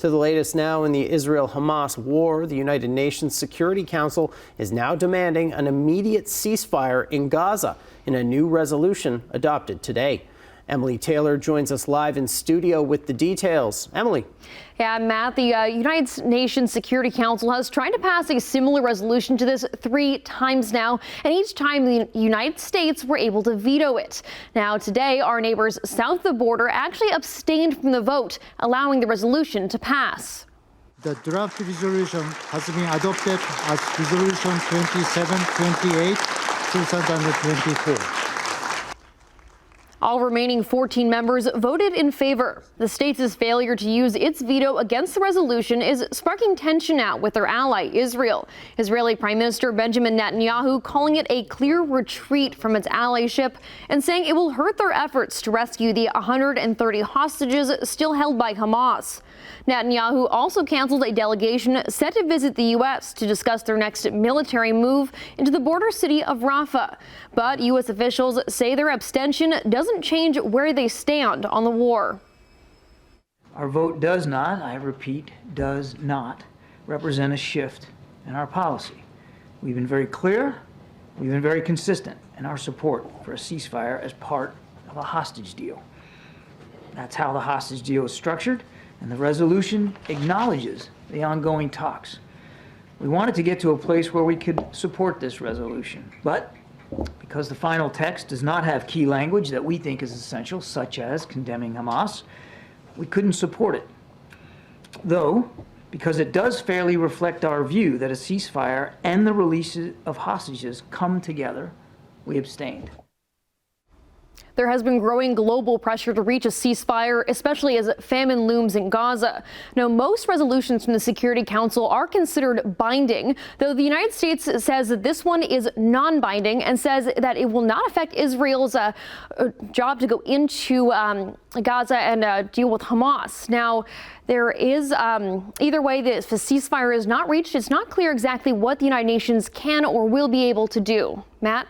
To the latest now in the Israel-Hamas war, the United Nations Security Council is now demanding an immediate ceasefire in Gaza in a new resolution adopted today. Emily Taylor joins us live in studio with the details. Emily. Yeah, Matt, the United Nations Security Council has tried to pass a similar resolution to this 3 times now, and each time the United States were able to veto it. Now, today, our neighbors south of the border actually abstained from the vote, allowing the resolution to pass. The draft resolution has been adopted as Resolution 2728, 2024. All remaining 14 members voted in favor. The states' failure to use its veto against the resolution is sparking tension now with their ally, Israel. Israeli Prime Minister Benjamin Netanyahu calling it a clear retreat from its allyship and saying it will hurt their efforts to rescue the 130 hostages still held by Hamas. Netanyahu also canceled a delegation set to visit the U.S. to discuss their next military move into the border city of Rafah. But U.S. officials say their abstention doesn't change where they stand on the war. Our vote does not, I repeat, does not represent a shift in our policy. We've been very clear, we've been very consistent in our support for a ceasefire as part of a hostage deal. That's how the hostage deal is structured, and the resolution acknowledges the ongoing talks. We wanted to get to a place where we could support this resolution, but because the final text does not have key language that we think is essential, such as condemning Hamas, we couldn't support it. Though, because it does fairly reflect our view that a ceasefire and the release of hostages come together, we abstained. There has been growing global pressure to reach a ceasefire, especially as famine looms in Gaza. Now, most resolutions from the Security Council are considered binding, though the United States says that this one is non-binding and says that it will not affect Israel's job to go into Gaza and deal with Hamas. Now, there is either way, if the ceasefire is not reached, it's not clear exactly what the United Nations can or will be able to do. Matt?